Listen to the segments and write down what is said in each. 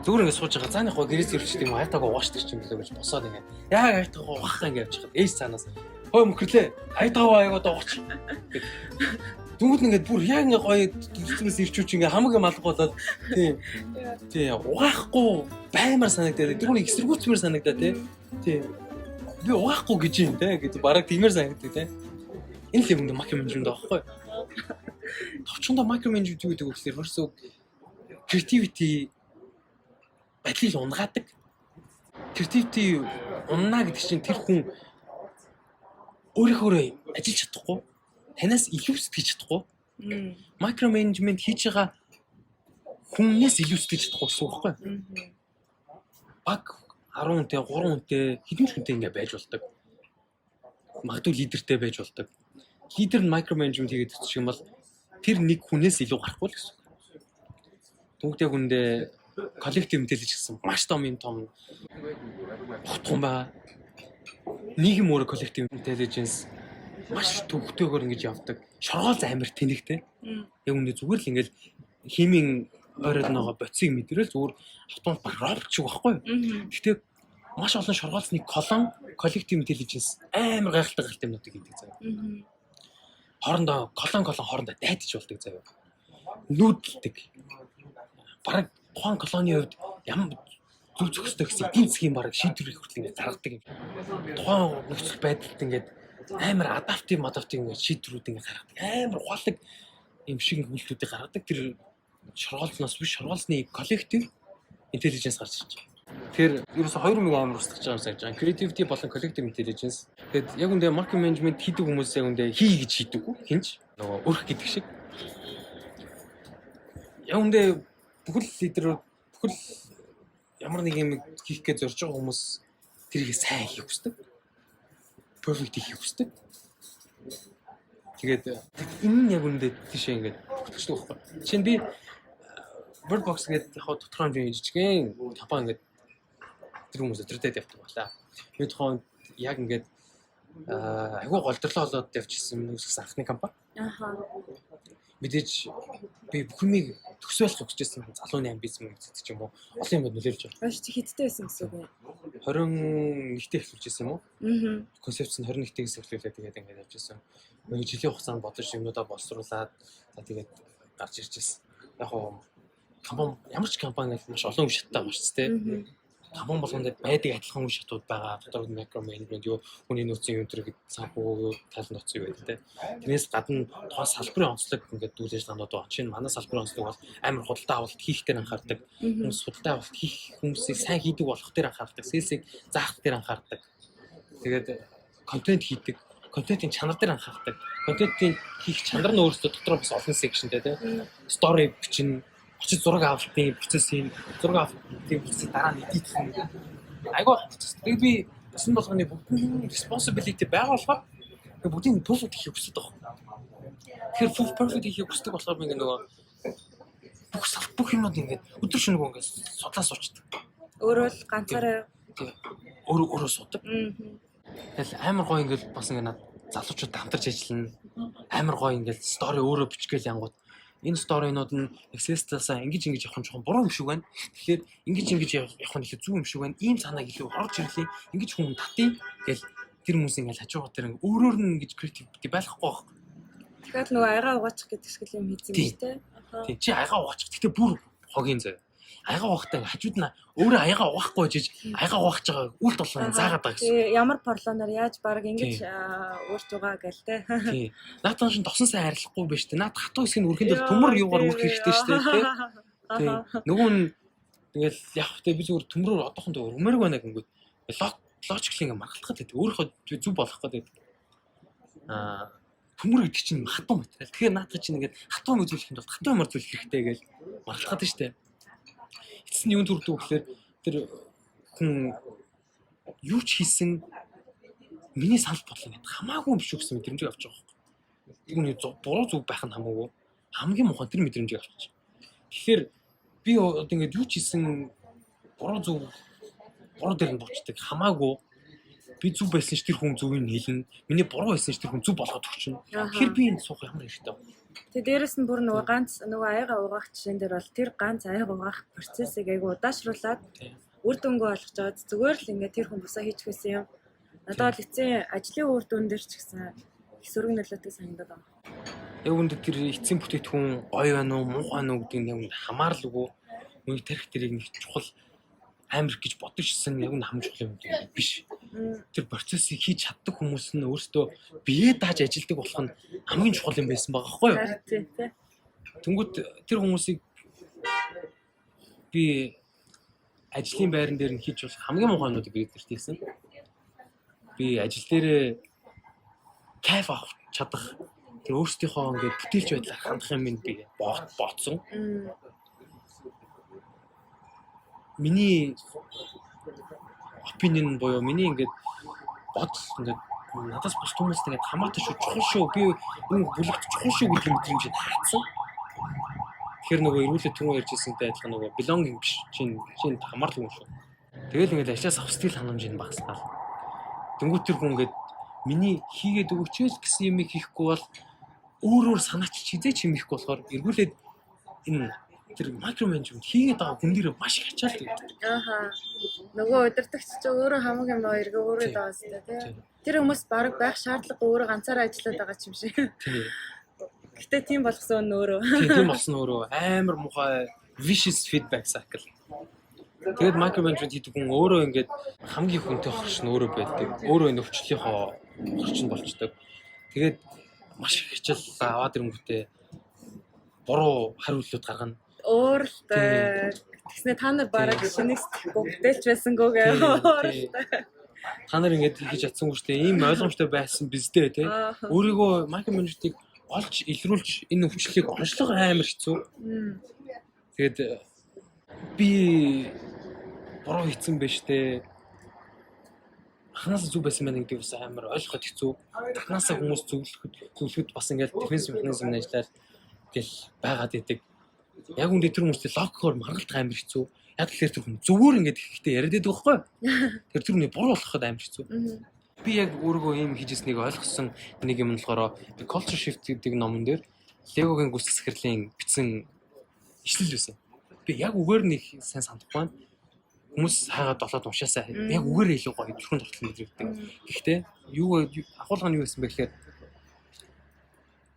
зүгээр ингээд сууж байгаа. Цааных гоо гэрээс ирчихдэг юм айтаагаа угаашдаг ч юм билүү гэж босоод ингээд яг айтаагаа угаахаа ингээд явчихад ээж цаанаас хой мөхрлээ айтаагаа аягаа дуугач. Дүүд ингээд бүр яг ингээд гоё дүүцмэс ирчүүч ингээд хамаг юм алга болоод тий угаахгүй баймар санагдаад тэрүүний эсэргүүцмэр санагдаад тий би угаахгүй гэж юм те гэж бараг тиймэр санагддаг те энэ л юм ингээд макроменежмент аахгүй товчондоо макроменежмент юу гэдэг вэ гэхээр ерөөсөө creativity байдлыг унгаадаг creativity уннаа гэдэг чинь тэр хүн өөрөөр ажиллаж чадахгүй танаас илүү сэтгэж чадахгүй. Макроменежмент хийж байгаа хүнээс илүү сэтгэж чадахгүй гэсэн үг байхгүй. Баг 10 хүнтэй, 3 хүнтэй, хэдэн хүнтэй ингэ байж болдог. Магадгүй лидертэй байж болдог. Лидер нь макроменежмент хийгээд өгчих юм бол тэр нэг хүнээс илүү гарахгүй л гэсэн. Түүнтэй хүндээ коллектив интеллиженс гэсэн маш том утга байгаа. Нийгэм өөрөө коллектив интеллиженс маш төвхтэйгээр ингэж явдаг. Шоргоолз амар тэнэгтэй. Яг үнэ зүгээр л ингээл химийн ойроод байгаа боцыг мэдрээл зүгээр автомат баг робот ч байхгүй. Гэхдээ маш олон шоргоолцны колон коллектив интеллиженс амар гайхалтай юмнуудыг хийдэг заяа. Хоорондоо колон хоорондоо дайдаж болдог заяа. Нүүдэлдэг. Бараг тухайн колоны хувьд ямар зүг зөхстэй гэсэн эдийн засгийн бараг шийдвэрийг хүртэл ингэ гаргадаг юм. Тухайн нөхцөл байдалд ингэ амар адаптив ингээд шийдвэрүүд ингэ гаргадаг. Амар ухаалаг юм шиг хөлтүүдийг гаргадаг. Тэр шоргоолцноос биш шоргоолцны коллектив интеллиженс гарч ирж байгаа. Тэгэхээр ерөөсө хоёр мэг амар устгаж байгаа юм санаж байгаа. Creativity болон collective intelligence. Тэгэд яг үндэ market management хийдэг хүмүүс яг үндэ хий гэж хийдэггүй. Хинч нөгөө өрх гэдэг шиг. Яг үндэ бүхэл лидерүүд бүхэл ямар нэг юм хийх гэж зорж байгаа хүмүүс тэрийг сайн хийх хүсдэг. Perfect хийх хүсдэг. Тэгээд энэ нь яг үндэ тийшээ ингээд бүтчихдэг байхгүй. Жишээ нь би Bird Box гэдэг яг дотор нь жижигхэн компани ингээд тэр хүмүүс өдрөдөд явдаг байлаа. Би тухайн яг ингээд айгүй голдрлоо болоод явчихсан үсгсэн анхны компани. Мэдээж би бүх юмыг төсөөлөх гэж байсан залууны амбиц мөн гэдэг ч юм уу. Олон юмуд нөлөөлж байгаа. Маш чи хиттэй байсан гэсэн үг үү? 21-т эхлүүлж байсан юм уу? Концепц нь 21-ээс эхлүүлээд тэгээд ингээд явж байсан. Жилийн хугацаанд бодож юмудаа боловсруулад тэгээд гарч ирж байсан. Яг гоо компани ямар ч компани маш олон үе шаттай байгаа шүү дээ. Компани болгонд байдаг адилхан үе шатууд байгаа. Дотор макро менежмент юу хүний нөөцийн өндөр гэдэг санхүү талын нөөц юу байдаг те. Тэрнээс гадна тухайн салбарын онцлог ингээд үйл ажиллагаанууд байгаа. Жишээ нь манай салбарын онцлог бол амар худалдаа авалт хийх дээр анхаардаг. Хүмүүс худалдаа авалт хийх хүмүүсийг сайн хийдэг болох дээр анхаардаг. Сэлсийг заах дээр анхаардаг. Тэгээд контент хийдэг. Контентын чанар дээр анхаардаг. Контентын хийх чанар нь өөрөөсөө дотроо бас олон секшнтэй те. Стори бичнэ. Очиж зураг авалтын процессын зураг авалтын процесс дараа нь эдит хийх. Айгуу тэгээд би энэ болгоны бүгд responsibility байгаа болохоор бүгдийг perfect хийх хүсэж байгаа. Тэгэхээр full perfect хийх хүсдэг болохоор би нөгөө бүх юмуд ингээд өдөр шөнөгүй ингээд судлаа суучдаг. Өөрөө л ганцаараа өөрөө судаг. Тэгэл амар гоё ингээд бас ингээд над залуучууд хамтарч ажиллана. Амар гоё ингээд стори өөрөө бичгээл янгууд энэ сторинууд нь Excel-аас ингэж явах нь жоохон буруу юм шиг байна. Тэгэхээр ингэж явах нь илүү зөв юм шиг байна. Ийм цаанаа илүү орж ирлээ. Ингэж хүн татъя гэл тэр хүмүүс ингээд хажуугаар тэр өөрөөр нь ингэж creativity байхгүй байх. Тэгэхээр нөгөө аяга угаачих гэдэг шиг юм хийсэн юм шүү дээ. Тийм чи аяга угаачих. Гэхдээ бүр хогийн заяа. Аяга угаахтай хажууд нь өөрөө аяга угаахгүй жиж аяга угаах байгаа үл толгойн заагаад байгаа гэсэн. Ямар порлоноор яаж баг ингэж уурч байгаа гэл те. Тийм. Наатан шин тосон сайн харилцахгүй биш те. Наад хатуу хэсгийг үргэнд бол төмөр юугаар үрэх хэрэгтэй шүү дээ те. Тийм. Нөгөө нь тэгэл яг те би зүгээр төмрөөр одоохондоо өрмөрг байна гингүүд. Логикли ингээ маргалдахад байдаг. Өөрөө зүв болох гэдэг. Төмөр гэдэг чинь хатуу материал. Тэгэхээр наатан чинь ингээд хатуу юм үзүүлэх юм бол хатуу юмар зүйлэх хэрэгтэй гэж маргалдахад шүү дээ. Эцэс нь юун төрдөг гэхээр тэр хүн юу ч хийсэн миний санал бодлоо гэдэг хамаагүй юм биш үү гэсэн мэдрэмжийг авч байгаа байхгүй. Түүний буруу зүг байх нь хамаагүй. Хамгийн муухай тэр мэдрэмжийг авч байгаа. Тэгэхээр би одоо ингээд юу ч хийсэн буруу зүг буруу дээр нь буучдаг хамаагүй Би зүг байсан ч тэр хүн зүгийг хэлнэ. Миний буруу байсан ч тэр хүн зүг болгоод өгчнө. Тэгэхээр би энэ суух ямар хэрэгтэй вэ? Тэгээ дээрэс нь бүр нөгөө ганц нөгөө аяга угаах жишээн дээр бол тэр ганц аяга угаах процессыг айгу удаашруулад үр дүнгүй болгож байгаа. Зүгээр л ингээд тэр хүн бусаа хийчихсэн юм. Надад бол эцсийн ажлын үр дүн дээр ч гэсэн их сөрөг нөлөөтэй санагдаад байна. Яг үүнд тэр эцсийн бүтээтгүн гоё байна уу, муу байна уу гэдэг нь яг хамааралгүй. Үнийг тарих тэрийг нэг чухал амар гэж бодож ирсэн яг нь хамж чухал юм биш. Тэр процессыг хийж чаддаг хүмүүс нь өөрсдөө биеэ дааж ажилдаг болох нь хамгийн чухал юм байсан байгаа байхгүй юу? Тэнгүүт тэр хүмүүсийг би ажлын байран дээр нь хийж болох хамгийн муухай юмнуудыг би илэрхийлсэн. Би ажил дээрээ кайф авах чадах тэр өөрсдийнхөө ингээд бүтээлч байдлаар хандах юм би бооцсон. Миний opinion боёо миний ингээд бодол ингээд надаас бус хүмүүст ингээд хамаатай шүү чухал шүү би энэ бүлэгт чухал шүү гэдэг юм шиг хаацсан. Тэгэхээр нөгөө эргүүлээ түрүү ярьжсэнтэй адилхан нөгөө belonging биш чинь хамаарлаг юм шүү. Тэгэл ингээд ажлаас авах сэтгэл ханамж нь багаснаа. Тэнгүүт тэр хүн ингээд миний хийгээд өгөөч гэсэн юм хийхгүй бол өөрөөр санаач хизээч юм хийхгүй болохоор эргүүлээд энэ тэр микроменежмент хийгээд байгаа хүн дээр маш их ачаалт өгдөг. Нөгөө удирдагч ч өөрөө хамаг юм эргээ өөрөө даасан тий. Тэр хүмүүс баг байх шаардлагагүй өөрөө ганцаараа ажиллаад байгаа юм шиг. Гэтэ тийм болгосон өөрөө. Тийм болсон өөрөө амар муухай vicious feedback cycle. Тэгээд micromanagement хийдэг хүн өөрөө ингээд хамгийн хүнтэй хорч нь өөрөө байдаг. Өөрөө нөхцөлийнхөө хорч нь болчдөг. Тэгээд маш их хичээл аваад ирэнгүүтээ буруу хариултууд гаргана. Өөртөө тэгснэ та нар бараг шинийг сэтгэхгүй бүтээлч байсангүй гээ. Та нар ингээд хийж чадсан хүчтэй ийм ойлгомжтой байсан биздээ тий. Өөрийгөө micromanagement-ийг олж илрүүлж энэ өвчлөлийг онцлог амар хэцүү. Тэгээд би буруу хийсэн байж тээ. Анханасаа зүг байсан байна гэдэг бас амар ойлгоход хэцүү. Анханасаа хүмүүс зөвлөхөд бас ингээд дефенс механизм ажиллаад гэл байгаад идэг. Яг үндэ тэр хүмүүстэй логикоор маргалдах амар хэцүү. Яг тэгэхээр тэр хүн зүгээр ингээд ихтэй яриад байдаг байхгүй. Тэр хүний буруу болоход амар хэцүү. Би яг өөрийгөө ийм хийжсэнийг ойлгосон нэг юм болохоор би culture shift гэдэг номон дээр Легогийн гүйцэтгэх сэхэрлийн бичсэн ишлэл байсан. Би яг үгээр нэг сайн санахгүй байна. Хүмүүс хайгаад долоод уншаасаа яг үгээр илүү гоё төрхөн тогтол мэдрэгддэг. Гэхдээ агуулга нь юу байсан бэ гэхээр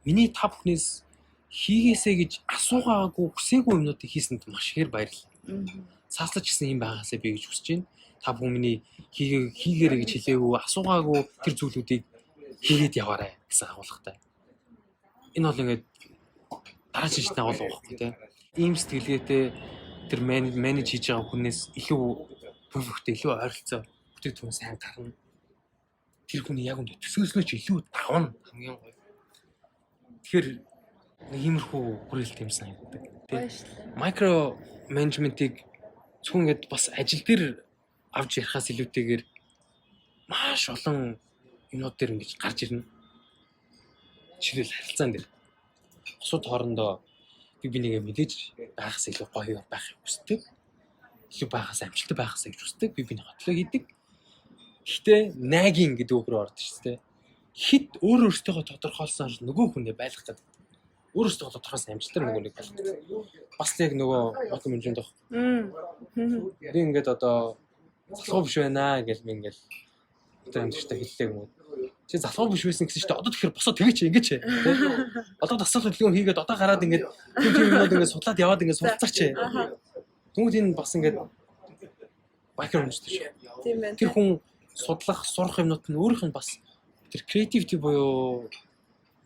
миний та бүхнээс хийгээсэй гэж асуугаагүй хүсээгүй юмнуудыг хийсэнд маш ихээр баярлалаа. Цааслаж гисэн юм байгаасаа би гэж хүсэж байна. Та бүхэн миний хийгээрэй гэж хэлээгүй асуугаагүй тэр зүйлүүдийг хийгээд яваарай гэсэн агуулгатай. Энэ бол ингээд дараагийн шатны агуулга байхгүй тийм. Ийм сэтгэлгээтэй тэр менеж хийж байгаа хүнээс илүү бүлэгтэй илүү ойролцоо бүтээгдэхүүн сайн гарна. Тэр хүний яг үндэ төсөөснөө ч илүү давна хамгийн гоё. Тэгэхээр нэг иймэрхүү хүрээлт юм санагддаг. Тийм. Микро менежментийг зөвхөн ингээд бас ажил дээр авч ярихаас илүүтэйгээр маш олон юмнууд дээр ингэж гарч ирнэ. Жишээлбэл харилцаан дээр. Бусад хоорондоо би нэгэ мэдээж байхаас илүү гоё байхыг хүсдэг. Илүү байхаас амжилттай байхаас гэж хүсдэг. Би биний хотлоо хийдэг. Гэхдээ нагийн гэдэг үг рүү ордог шүү дээ. Хит өөрөөсөө тодорхойлсон л нөгөө хүнээ байлгах гэдэг. Өөрөөсөө тодорхойлсон амжилттай нөгөө нэг байлгах. Бас яг нөгөө менежмент дох. Би ингээд одоо залхуу биш байна гэж би ингээд тэр амжилттай хэллээ юм уу. Чи залхуу биш байсан гэсэн чинь одоо тэгэхээр босоо тэгэж ингэж одоо дасгал хөдөлгөөн хийгээд одоо гараад ингээд тийм юмнууд ингээд судлаад яваад ингээд суралцаач. Тэгмүүд энэ бас ингээд микроменежмент шүү. Тийм байна. Тэр хүн судлах, сурах юмнууд нь өөрийнх нь бас тэр creativity буюу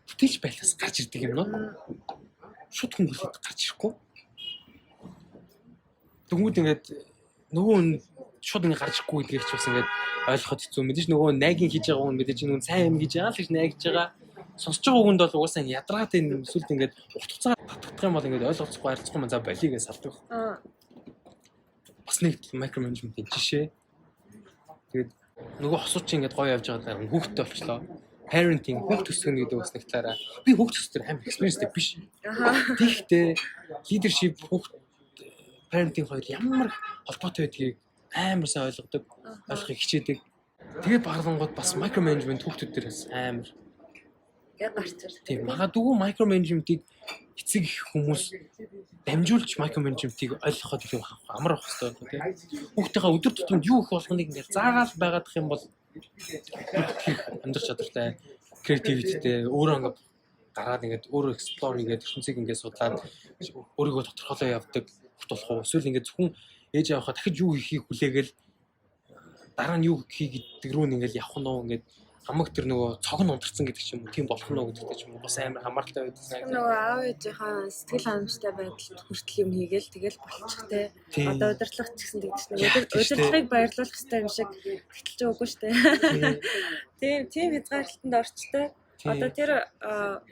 бүтээлч байлаас гарч ирдэг юмнууд шууд хүн хэлээд гарч ирэхгүй. Тэгмүүд ингээд нөгөө нь шууд ингэ гарч ирэхгүй гэдгийг ч бас ингээд ойлгоход хэцүү. Мэдээж нөгөө найгийн хийж байгаа хүн мэдээж нөгөө сайн юм хийж байгаа л гэж найгиж байгаа. Сонсож байгаа хүнд бол угаасаа ядраатай сүлд ингээд урт хугацаа татдах юм бол ингээд ойлгоцохгүй харилцахгүй мань за болигээ салдаг. Бас нэг микроменежментийн жишээ. Тэгээд нөгөө хосууч ингээд гоё явж байгаа даа хүүхдтэй болчлоо. Parenting хүүхд төсгөн гэдэг бас нэг талаараа би хүүхд төсдөр амар experienceтэй биш. Тэгэхдээ leadership хүүхд parenting хоёр ямар холбоотой байдгийг амар сайн ойлгодог, ойлгохыг хичээдэг. Тэгээд баглангууд бас micro management хүүхдүүд дээрээс амар яг гарч ирсэн. тийм магадгүй micro management-ийг эцэг их хүмүүс дамжуулж micro management-ийг ойлгоход их амар авах хэрэгтэй тийм. Хүүхдийнхээ өдөр тутмын юу их болгоныг ингээд заагаал байгаадах юм бол амьдрах чадвартай, creativity-тэй өөрөө ингээд гараад ингээд өөрөө explore хийгээд ертөнцийг ингээд судлаад өөрийгөө тодорхойлоо явдаг хурд болох уу? Эсвэл ингээд зөвхөн ээж авахаа дахиж юу хийхийг хүлээгээл дараа нь юу хийх гэдэг рүү ингээд явах нь уу ингээд хамаг тэр нөгөө цог нь унтарсан гэдэг ч юм уу тийм болох нь уу гэдэгтэй ч юм уу бас амар хамааралтай байдаг. Нөгөө аав ээжийнхаа сэтгэл ханамжтай байдалд хүртэл юм хийгээл тэгэл болчих те. Одоо удирдлага ч гэсэн тэгдэж нэг удирдлагыг баярлуулах хэрэгтэй юм шиг тэгтэлж өгөөгүй штэ. Тийм хязгаарлалтанд орчтой. Одоо тэр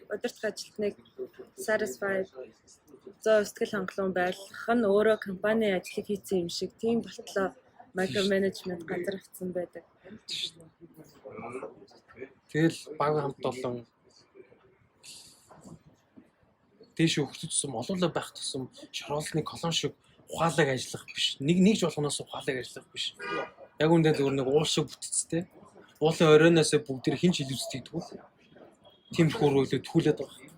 удирдлага ажилтныг satisfied зөө сэтгэл хангалуун байлгах нь өөрөө компани ажлыг хийсэн юм шиг тийм болтлоо micro management газар авсан байдаг. Тэгэл баг хамт олон дээш өгөх тусам олоолаа байх тусам шороолны колон шиг ухаалаг ажиллах биш. Нэгж болгоноос ухаалаг ажиллах биш. Яг үндэ зөвөр нэг уул шиг бүтцтэй. Уулын оройноос бүгд хинч илүүцдэгдгүү. Тиймэрхүү рүү түүлээд байгаа.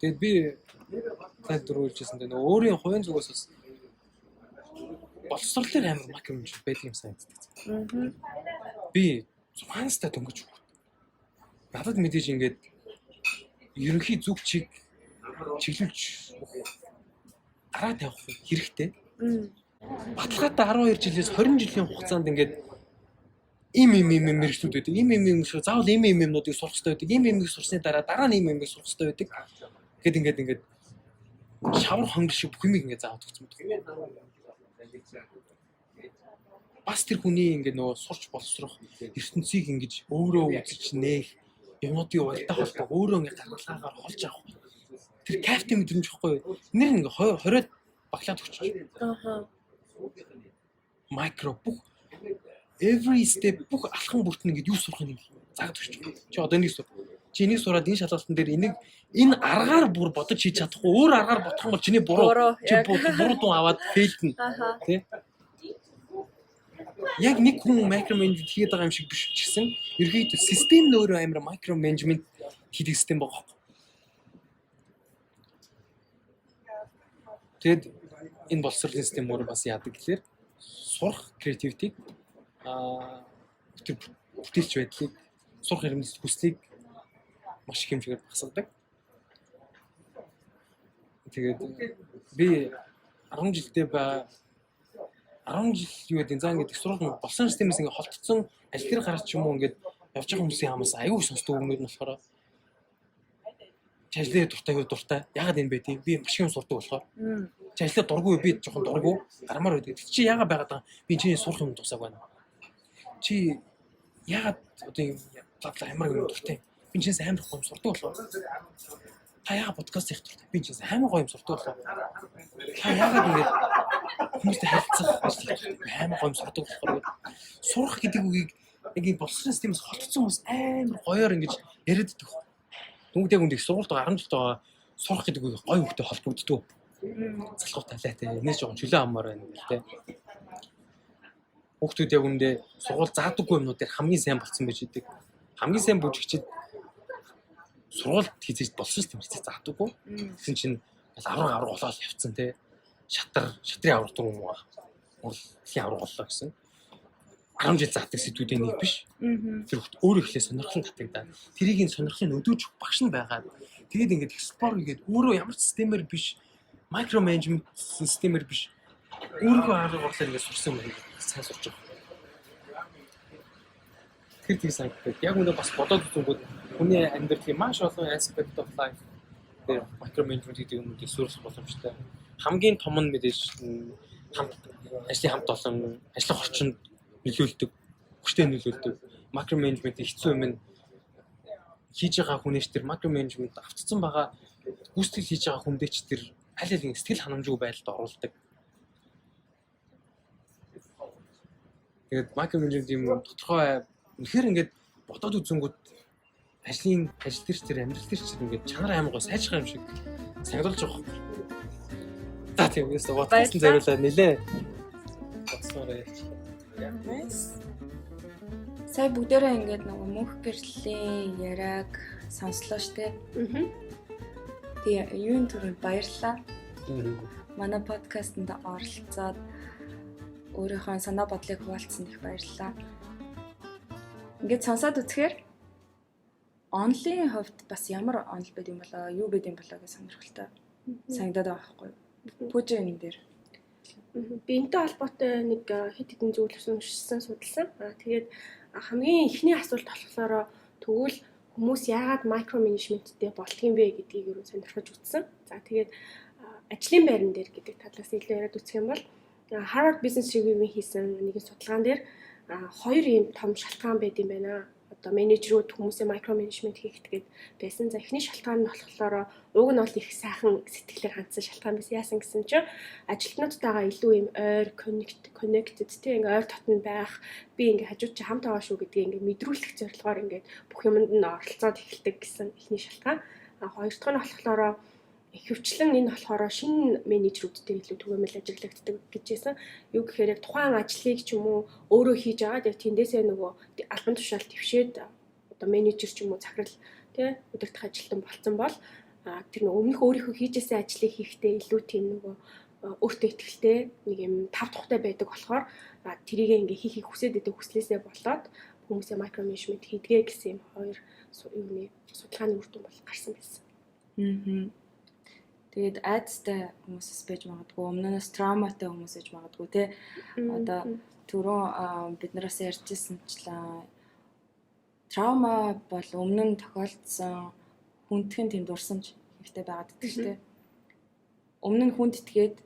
Тэгэд би тайлбарлуулжсэн дээ нөгөө өөрийн хувийн зүгээс бас боловсролын амар micro management байдаг юм санагддаг. Би 6 настай дөнгөж надад мэдээж ингээд ерөнхий зүг чиглүүлж дараа тавих хэрэгтэй. Баталгаатай 12 жилээс 20 жилийн хугацаанд ингээд им мэрэгчлүүд байдаг. Им шиг заавал имнуудыг сурах хэрэгтэй байдаг. Имийг сурсны дараа нь имийг сурах хэрэгтэй байдаг. Ингээд шавар хонгор шиг бүх юмыг ингээд заавал өгсөн мэт. Бас тэр хүний ингээд нөгөө сурч боловсрох ертөнцийг ингэж өөрөө үзэж нээх юмнуудын уралдаа холбоо өөрөө ингээд гаргалгаагаар холж авах. Тэр кайфтай мэдрэмж ихгүй. Нэр ингээд 20-од баглаад өгч. Micro бүх every step бүх алхан бүртэн ингээд юу сурах юм заагд өгч. Чи одоо энийг сур. Чи энийг сураад энэ шалгалтын дээр энэ аргаар бүр бодож хийж чадахгүй өөр аргаар бодох юм бол чиний буруу. Чи буруу дуу аваад фейлдэн. Тэ? Яг нэг хүн micro management хийгээд байгаа юм шиг биш ч гэсэн ерөнхийдөө систем нь өөрөө амар micro management хийдэг систем байгаа. Тэгэд энэ боловсролын систем өөрөө бас яадаг гэхээр сурах creativity бүтээлч байдлыг сурах хэрэглэс хүслийг маш их хэмжээгээр багасгадаг. Тэгээд би 10 жилдээ 10 жил юу гэдэг заа ингээд их сургууль болсон системээс ингээд холтцсон аль тэр гарч ч юм уу ингээд явж байгаа хүмүүсийн хамаас аягүй сонсдог өгнүүд нь болохоор ажлын дуртай ягаад энэ бэ тийм би маш их юм сурдаг болохоор чи ажлаа дургүй би жоохон дургүй гармаар байдаг чи ягаад байгаад байгаа би чиний сурах юм тусааг байна чи ягаад одоо юм амар юм дуртай би чинээс амар гоё юм сурдаг болохоор та ягаад подкаст хийх дуртай би чинээс амар гоё юм сурдаг болохоор та ягаад ингээд хүмүүстэй харилцах амар гоё юм сурдаг болохоор сурах гэдэг үгийг яг энэ боловсролын системээс холтцсон хүмүүс амар гоёор ингэж яриад идэх. Нүгд яг үнд их сургуульд 10 жилд байгаа сурах гэдэг үгийг гоё хөвгтэй холбогддог. Залхуу талаатай нээж жоохон чөлөө аммаар байна гэл тэ. Хүүхдүүд яг үндэ сургууль заадаггүй юмнууд дээр хамгийн сайн болцсон байж идэг. Хамгийн сайн бүжигчд сургуульд хийжиж болсон юм чинь заадаггүй. Тэгсэн чинь авраг болоод явцсан тэ. Шатрын авраг дуруу юм аа. Урлагийн авраг боллоо гэсэн. 10 жил заадаг сэдвүүдийн нэг биш. Тэр хөлт өөрөө ихлээр сонирхол татагдаад тэрийг нь сонирхлын өдөөж багш нь байгаад тэгээд ингээд explore хийгээд өөрөө ямар ч системээр биш micro management системээр биш өөрийнхөө арга барилаар ингээд сурсан юм сайн сурч байгаа. Тэр тийм санагддаг. Яг үнэ бас бодоод үзэнгүүт хүний амьдралын маш олон aspect of life дээр micro management гэдэг юмнуудыг суурилах боломжтой. Хамгийн том нь мэдээж ажлын хамт олон ажлын орчинд нөлөөлдөг, хүчтэй нөлөөлдөг. Macro management хэцүү юм хийж байгаа хүнээс тэр macro management автцсан байгаа гүйцэтгэл хийж байгаа хүндээ ч тэр аль аль сэтгэл ханамжгүй байдалд оруулдаг. Тэгээд macro management юм тодорхой үнэхээр ингээд бодоод үзэнгүүт ажил дээр тэр амьдрал дээр ч ингээд чанар аймаг гоо сайжрах юм шиг санагдуулж байгаа. За тиймээс бодсон зориулаад нэлээ Sorry ялчлаа. Nice. Сая бүгдээрээ ингээд нөгөө мөнх гэрлийн яриаг сонслоо штэ. Тэгээ юуны төрөнд баярлалаа. Манай подкастэнд оролцоод өөрийнхөө санаа бодлыг хуваалцсан их баярлалаа. Ингээд сонсоод үзэхээр онлын хувьд бас ямар онл байд юм болоо, юу байд юм болоо гэж сонирхолтой санагдаад байгаа байхгүй юу? Пүүжин энэ дээр. Би энэтэй холбоотой нэг хэд хэдэн зүйлс уншсан судалсан. Тэгээд хамгийн ихний асуулт болохоор тэгвэл хүмүүс яагаад микро менежменттэй болдгийм бэ гэдгийг юу сонирхож үзсэн. За тэгээд ажлын байран дээр гэдэг талаас илүү яриад үзэх юм бол Harvard Business Review-ийн хийсэн нэгэн судалгаан дээр хоёр ийм том шалтгаан байд юм байна. Одоо менежерүүд хүмүүсийн микро менежмент хийхгээд байсан. За эхний шалтгаан нь болохоор уг нь бол их сайхан сэтгэлээр хандсан шалтгаан байсан. Яасан гэсэн чинь ажилтнуудтайгаа илүү ийм ойр connected тийм ингээ ойр дотн байх, би ингээ хажууд чи хамт байгаа шүү гэдгийг ингээ мэдрүүлэх зорилгоор ингээ бүх юмд нь оролцоод эхэлдэг гэсэн эхний шалтгаан. Хоёр дахь нь болохоор хөвчлэн энэ болохоор шинэ менежерүүдтэй илүү түгээмэл ажиглагддаг гэж хэлсэн. Юу гэхээр яг тухайн ажлыг ч юм уу өөрөө хийж аваад яг тэндээсээ нөгөө албан тушаал твшээд одоо менежер ч юм уу захирал тий удирдах ажилтан болцсон бол тэр нөгөө өмнөх өөрийнхөө хийжсэн ажлыг хийхдээ илүү тийм нөгөө өөртөө ихтэй нэг юм тав тухтай байдаг болохоор тэрийг ингээ хийхийг хүсээд байдаг хүслээсээ болоод хүмүүсийн микро менежмент хийдгээ гэсэн юм хоёр юуны судалгааны үр дүн бол гарсан байсан. Тэгээд айдастай хүмүүсээс байж магадгүй, өмнөөс травматай хүмүүс байж магадгүй те. Одоо түрүүн бид нараас ярьжсэнчлээ. Травма бол өмнө нь тохиолдсон хүндхэн тийм дурсамж хэрэгтэй байгаад байдаг шүү дээ. Өмнө нь хүнд итгээд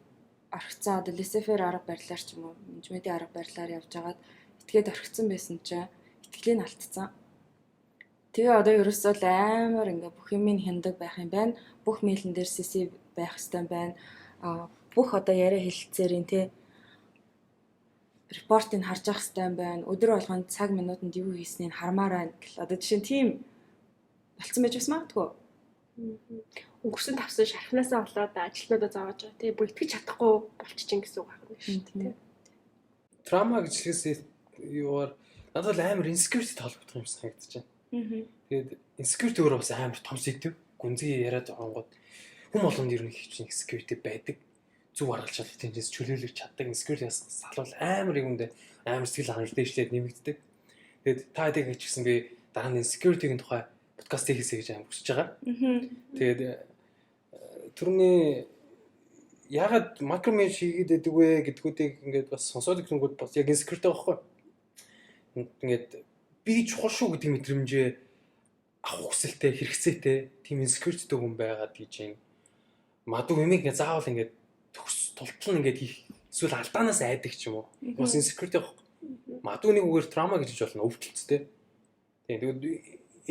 орхицсан одоо лесефер арга барилаар ч юм уу, менежментийн арга барилаар явж байгаад итгээд орхицсан байсан чинь итгэлийг нь алдсан. Тэгээ одоо ерөөсөө амар ингээ бүх юм хяндаг байх юм байна. Бүх мэйлэн дээр CC байх хэрэгтэй байна. Бүх одоо яриа хэлэлцээрийн те репортыг харж авах хэрэгтэй байна. Өдөр болгонд цаг минутанд юу хийснийг хармаарай гэл. Одоо жишээ нь тийм болцсон байж бас магадгүй. Өнгөрсөн тавсан шархнаасаа болоод ажилтнуудаа зовоож байгаа. Тэгээ бүр итгэж чадахгүй болчихжин гэсэн үг байна шүү дээ. Трама гэж хэлсээ юугаар надад амар insecurity толгойдох юм санагдаж байна. Тэгээд insecurity өөрөө бас амар том сэдв. Гүнзгий яриад оронгод хүм болгонд ер нь хөвчин insecurity байдаг. Зүг аргалж чадах тэнцээс чөлөөлөх чаддаг insecurity-аас салвал амар юмдээ амар сэтгэл хангалт дэвшлээд нэмэгддэг. Тэгээд та хэдийг хийчихсэн би дараа нь insecurity-ийн тухай подкаст хийсэй гэж амар хүсэж байгаа. Тэгээд түрүүний ягаад макроменеж хийгээд байдаг вэ гэдгүүдийг ингээд бас сонсоод ирэнгүүт бас яг insecurity байхгүй. Ингээд би чухал шүү гэдэг мэдрэмжээ авах хүсэлтэй, хэрэгцээтэй тийм insecurity хүн байгаад гэж юм. Мадуу юмыг ингээ заавал ингээ тултал ингээ хийх эсвэл алдаанаас айдаг ч юм уу. Бас insecurity байхгүй. Мадуу нэг үгээр траума гэж болно өвдөлттэй. Тэгээд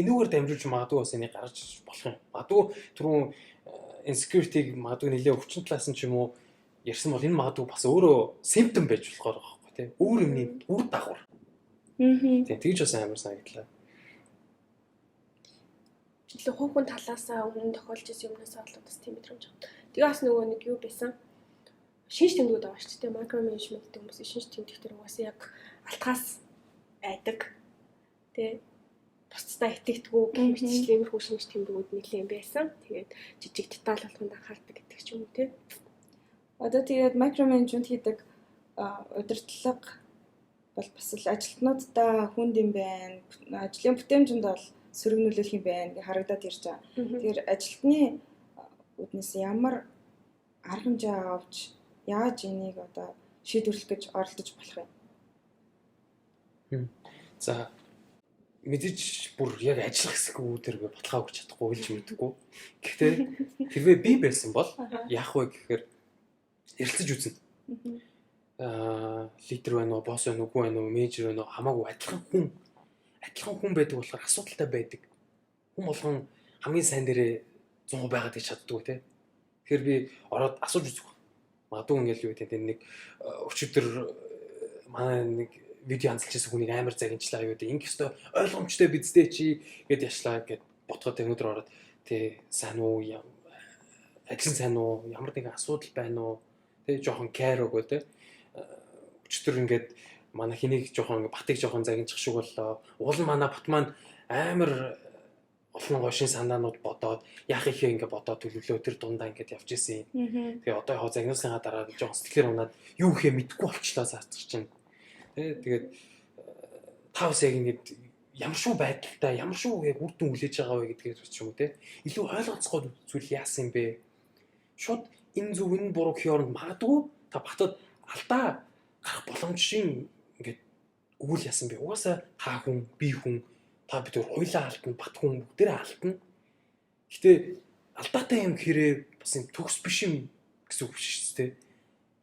энүүгээр дамжуулж магадгүй бас энийг гаргаж болох юм. Магадгүй түрүүн insecurity-г магадгүй нэлээ өвчин талаас нь ч юм уу ярьсан бол энэ магадгүй бас өөрөө symptom байж болохоор байгаа байхгүй тийм. Өөр юмний үр дагавар. Тийм тэгж бас амар санагдлаа. Жишээ хүүхэн талаасаа өмнө тохиолж ирсэн юмнаас болоод бас тийм мэдрэмж авах. Тэгээ бас нөгөө нэг юу байсан? Шинж тэмдгүүд байгаа шүү дээ. Макро менежмент гэдэг хүмүүс шинж тэмдэг дээр угаасаа яг алтгаас айдаг. Тэ бусдаа итгэдэггүй гэмтчлэмэр хүү шинж тэмдгүүд нэлээд байсан. Тэгээд жижиг деталь болгонд анхаардаг гэдэг ч юм уу тий. Одоо тэгээд макро менежмент хийдэг удирдлага бол бас л ажилтнуудаа хүнд юм байна. Ажлын бүтээмжинд бол сөргнүүлэх юм байна гэж харагдаад ирж байгаа. Тэгэхээр ажилтны үднээс ямар арга хэмжээ авч яаж энийг одоо шийдвэрлэх гэж оролдож болох юм. За мэдээж бүр яг ажиллах хэсгүүдээр баталгаа өгч чадахгүй хэлж мэдгүй. Гэхдээ хэрвээ би байсан бол яах вэ гэхээр ярилцаж үзнэ. Лидер байна уу, босс байна уу, үгүй байна уу, менежер байна уу хамаагүй адилхан хүн байдаг болохоор асуудалтай байдаг. Хүн болгон хамгийн сайн дээрээ 100% байгаад ич чаддгүй тий. Тэгэхээр би ороод асууж үзэх. Магадгүй ингээл юу гэдэг нэг өчигдөр манай нэг видео хандлажсэн хүнийг амар загинчлаа юу гэдэг. Инх өстой ойлгомжтой бидтэй чи гэд яшлаа гэд ботход өнөдөр ороод тий сайн уу, ажил сайн уу, ямар нэгэн асуудал байна уу, тий жоохон care өгөө тий. өчтөр ингээд манай хэнийг жоохон батыг жоохон загинчих шиг боллоо. Уул нь манай бат маань амар олон гошин санаанууд бодоод яах ихээ ингээд бодоод төлөвлөө тэр дундаа ингээд явж исэн. Тэгээ одоо яг загнуулсныхаа дараа жоохон сэтгэлээр унаад юу ихээ мэдэхгүй болчлоо заацчих чинь. Тэгээд тавс яг ингээд ямар шүү байдалтай ямар шүү яг үр дүн хүлээж байгаа вэ гэдгээр ч юм уу те илүү ойлгоцгоо зүйл яасан юм бэ? Шууд энэ зөв энэ буруу хийорнд магадгүй та батад алдаа гарах боломжийн ингээд өгүүл яасан бэ? Угаасаа та хүн, би хүн, та бид хоёулаа алдна, бат хүн бүгдээрээ алдна. Гэтэ алдаатай юм хэрэг бас юм төгс биш юм гэсэн үг биш те.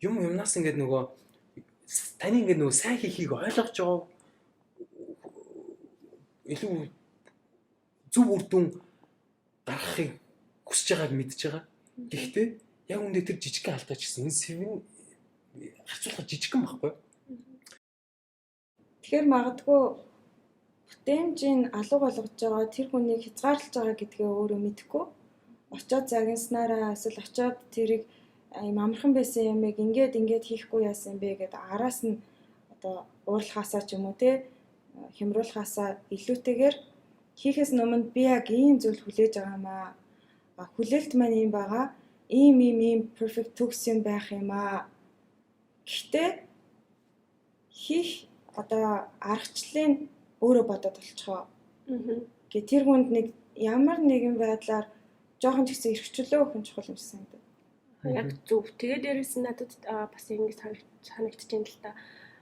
Юмнаас ингээд нөгөө таны ингээд нөгөө сайн хийхийг ойлгож байгаа илүү зөв үр дүн гаргахыг хүсэж байгааг мэдж байгаа. Гэхдээ яг үндэ тэр жижигхэн алдаа ч гэсэн энэ сэвэн харьцуулахад жижигхэн байхгүй. Тэгэхээр магадгүй бүтээмжийн алуу болгож байгаа тэр хүнийг хязгаарлаж байгаа гэдгээ өөрөө мэдэхгүй. Очоод загинснараа эсвэл очоод тэрийг юм амархан байсан юмыг ингээд хийхгүй яасан бэ гэдэг араас нь одоо уурлахаасаа ч юм уу те хямруулахаасаа илүүтэйгээр хийхээс өмнө би яг ийм зүйл хүлээж байгаа юм аа. Хүлээлт маань ийм байгаа. Ийм perfect төгс юм байх юм аа. Гэхдээ хийх одоо аргачлалыг өөрөө бодоод болчихоо. Гэ тэр хүнд нэг ямар нэгэн байдлаар жоохон ч гэсэн эрхчлөө өгөх нь чухал юм шиг санагдав. Яг зөв. Тэгээд дээрээс нь надад бас ингэ санагдчихээн л та.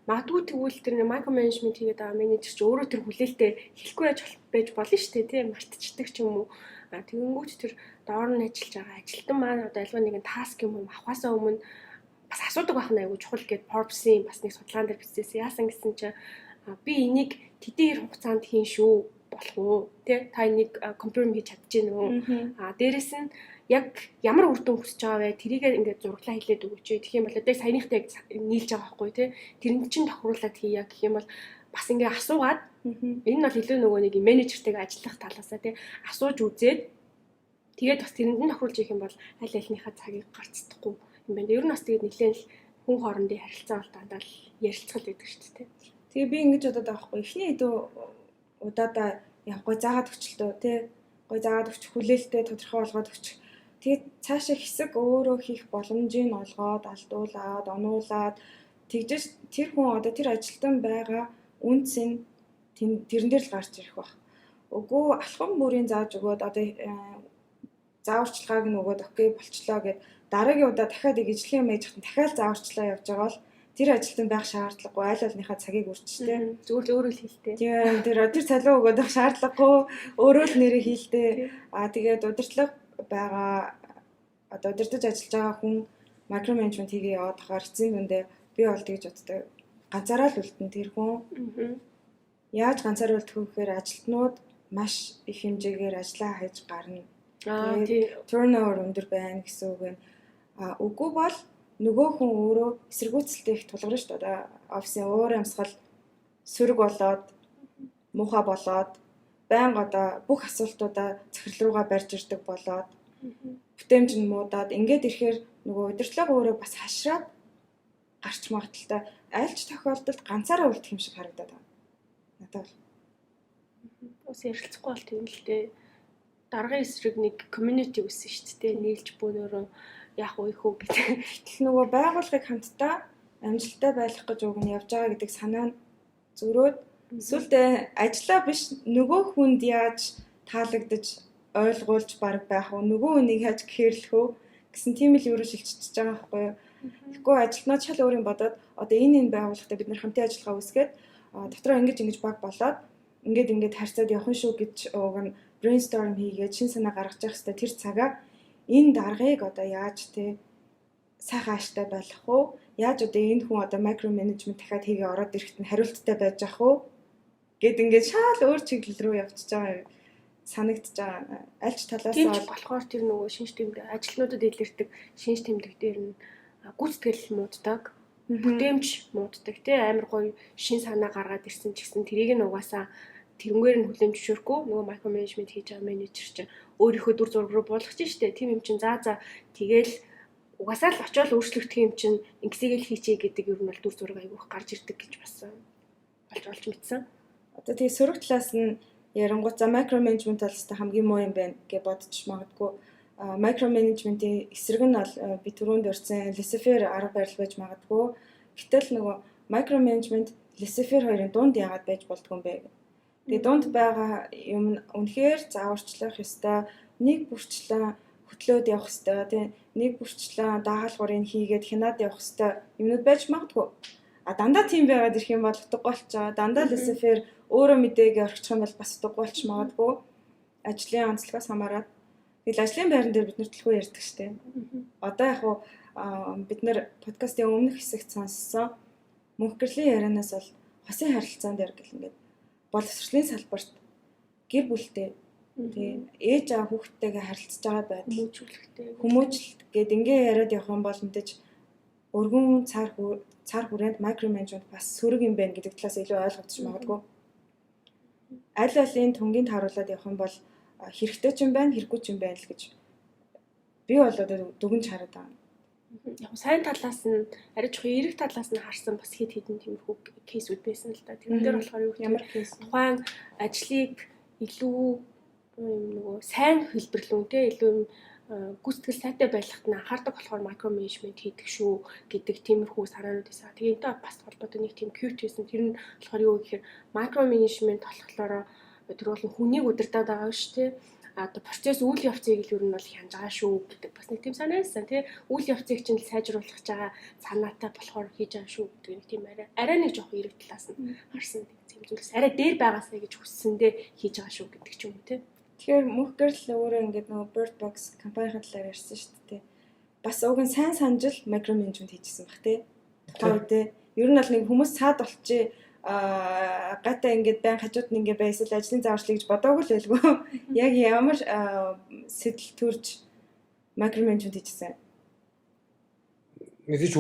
Магадгүй тэгвэл тэр микро менежмент хийгээд байгаа менежер ч өөрөө тэр хүлээлтээ хэлэхгүй байж болно шүү дээ тийм мартчихдаг ч юм уу. Тэгэнгүүт тэр доор нь ажиллаж байгаа ажилтан маань одоо альва нэгэн таск юм авахаасаа өмнө бас асуудаг байх нь айгүй чухал гэд Forbes-ийн бас нэг судалгаан дээр бичсэн. Яасан гэсэн чинь би энийг тэдгээр хугацаанд хийн шүү болох уу? Тэ та энийг компьютер хийж чадчихэв нөө. Дээрэс нь яг ямар үр дүн хүсэж байгаа вэ? Тэрийгээ ингээд зураглаа хэлээд өгөөч. Тэгэх юм бол одоо саяныхтай яг нийлж байгаа байхгүй тий. Тэрэн чинь тохируулаад хийя гэх юм бол бас ингээд асуугаад энэ нь бол илүү нөгөө нэг менежертэйгээ ажиллах талаасаа тий асууж үзээд тэгээд бас тэрэнд нь тохируулж ирэх юм бол аль альнийхаа цагийг гарцдахгүй юм байна. Ер нь бас тэгээд нэлээд хүн хоорондын харилцаа бол дандаа л ярилцгал байдаг шүү дээ тий. Тэгээ би ингэж бодоод байгаа байхгүй. Эхний удаадаа явахгүй заагаад өчлөө тий. Гой заагаад өч хүлээлттэй тодорхой болгоод өч. Тэгээд цаашаа хэсэг өөрөө хийх боломжийг олгоод, алдуулаад, онуулаад тэгжээс тэр хүн одоо тэр ажилтан байгаа үнц нь тэрэн дээр л гарч ирэх байх. Үгүй алхам бүрийн зааж өгөөд одоо зааварчилгааг нь өгөөд окей болчлоо гэд дараагийн удаа дахиад ижлэхэн юм ээж хатан дахиад зааварчлаа явж байгаа бол тэр ажилтан байх шаардлагагүй аль алныхаа цагийг үржтэй. Зүгээр л өөрөө л хийлтэй. Тийм тэр цалин өгөөд байх шаардлагагүй өөрөө л нэрээ хийлтэй. Тэгээд удирдлага байгаа одоо удирдах ажиллаж байгаа хүн микро менежмент хийгээ яваад хахаар эцсийн дүндээ би бол тэгж боддог. Ганцаараа л үлдэн тэр хүн. Яаж ганцаараа үлдэх вэ гэхээр ажилтнууд маш их хэмжээгээр ажиллаа хийж гарна. Тийм turnover өндөр байна гэсэн үг нь. Үгүй бол нөгөө хүн өөрөө эсэргүүцэлтэй их тулгарна шүү дээ. Офисын уур амьсгал сөрөг болоод муухай болоод байнга одоо бүх асуултуудаа захирал руугаа барьж ирдэг болоод бүтээмж нь муудаад ингээд ирэхээр нөгөө удирдлага өөрөө бас хашраад гарч магадaltaй аль ч тохиолдолд ганцаараа үлдэх юм шиг харагдаад байна. Надад бол. Ус ярилцахгүй бол тийм л дээ. Даргын эсрэг нэг community үүссэн шүү дээ. Нийлж бөөнөрөө яах вэ хөө гэдэг. Гэтэл нөгөө байгууллагыг хамтдаа амжилттай байх гэж уг нь явж байгаа гэдэг санаа нь зөрөөд эсвэл ажиллаа биш нөгөө хүнд яаж таалагдаж ойлгуулж баг байх уу нөгөө хүнийг яаж гэхэрлэх үү гэсэн тийм л өөрөө шилжчихэж байгаа байхгүй юу. Тэгэхгүй ажилтнууд шал өөрийн бодоод одоо энэ байгууллагатай бид нар хамтын ажиллагаа үүсгээд дотроо ингэж баг болоод ингээд харьцаад явах шүү гэж уг нь brainstorm хийгээд шин санаа гаргаж явах хэрэгтэй тэр цагаа энэ даргаыг одоо яаж сайхан ааштай байх уу? Яаж одоо энэ хүн одоо micro management дахиад хийгээ ороод ирэхэд нь хариулттай байж ах уу? Гэт ингээд шал өөр чиглэл рүү явчихж байгаа санагдаж байгаа. Аль ч талаас нь болохоор тэр нөгөө шинж тэмдэг ажилтнуудад илэрдэг шинж тэмдэг дээр нь гүйцэтгэл мууддаг, бүтээмж мууддаг амар гоё шин санаа гаргаад ирсэн ч гэсэн тэрийг нь угаасаа тэрнгээр нь хүлээн зөвшөөрөхгүй нөгөө micro management хийж байгаа менежер чинь өөрийнхөө дүр зураг руу буулгах чинь штэ тийм юм чинь за тэгэл угаасаа л очиод өөрчлөгдөх юм чинь ингэсийг л хийчихье гэдэг юм бол дүр зураг айгүйх гарч ирдэг гэж бас болж мэдсэн. Одоо тэгээ сөрөг талаас нь ярангуут за микро менежмент талаас та хамгийн муу юм байна гэж бодож магадгүй микро менежментийн эсрэг нь бол би түрүүнд өрсөн laissez-faire арга барил байж магадгүй. Гэтэл нөгөө микро менежмент laissez-faire хоёрын дунд яагаад байж болдгүй юм бэ? Тэгээ дунд байгаа юм үнэхээр зааварчлах ёстой, нэг бүрчлэн хөтлөөд явах ёстой, тийм нэг бүрчлэн дагалгаврыг хийгээд хянаад явах ёстой юмнууд байж магадгүй. Дандаа тийм байгаад ирэх юм бол утгагүй болч байгаа. Дандаа laissez-faire өөрөө мэдээгээ орчих юм бол бас утгагүй болч магадгүй. Ажлын онцлогоос хамаарат. Тэгэл ажлын байран дээр бид нэр төлхөө ярьдаг штэ. Одоо яг хуу бид нэр подкастын өмнөх хэсэгт сонссон мөнхгөрлийн ярианаас бол хосын харилцаан дээр гэл ингээд боловсролын салбарт гэр бүлтэй тий ээж аав хүүхдтэйгээ харилцаж байгаа байдал хүмүүжлэлт гээд ингээ яриад явах юм бол мэдээж өргөн цаар хүрээнд микро менежмент бас сөрөг юм байна гэдэг талаас илүү ойлгогдож магадгүй. Аль алын тунгийн тааруулаад явах юм бол хэрэгтэй ч юм байна, хэрэггүй ч юм байна л гэж би бол одоо дүгнж хараад байгаа. Яг сайн талаас нь арай жоохон эерэг талаас нь харсан бас хэд хэдэн тиймэрхүү кейсүүд байсан л да. Тэрэн дээр болохоор юу ямар кейс тухайн ажлыг илүү нөгөө сайн хэлбэрлүүн те илүү гүйцэтгэл сайтай байлгахад нь анхаардаг болохоор микро менежмент хийдэг шүү гэдэг тиймэрхүү санаанууд байсан. Тэгээ энэ бас холбоотой нэг тийм cute байсан. Тэр нь болохоор юу гэхээр микро менежмент болохоор тэр бол хүнийг удирдах байгаа шүү те. Одоо процесс үйл явцыг л ер нь бол хянаж байгаа шүү гэдэг бас нэг тийм санаа байсан тий. Үйл явцыг чинь сайжруулах гэж байгаа санаатай болохоор хийж байгаа шүү гэдэг нэг тийм арай нэг жоох эрэг талаас нь харсан тийм зүйлс арай дээр байгаасаа гэж хүссэндээ хийж байгаа шүү гэдэг ч юм уу тий. Тэгэхээр мөнхгөрл өөрөө ингээд нөгөө Bird Box компанийн талаар ярьсан шүү дээ. Бас уг нь сайн санджил микро менежмент хийжсэн баг тий. Тухайн үед ер нь бол нэг хүмүүс цаад болчих гата ингээд байн хажууд нь ингээд байсал ажлын зааварчлыг гэж бодоогүй л байлгүй. Яг ямар сэтэл төрж микро менежмент хийжсэн. Мэдээж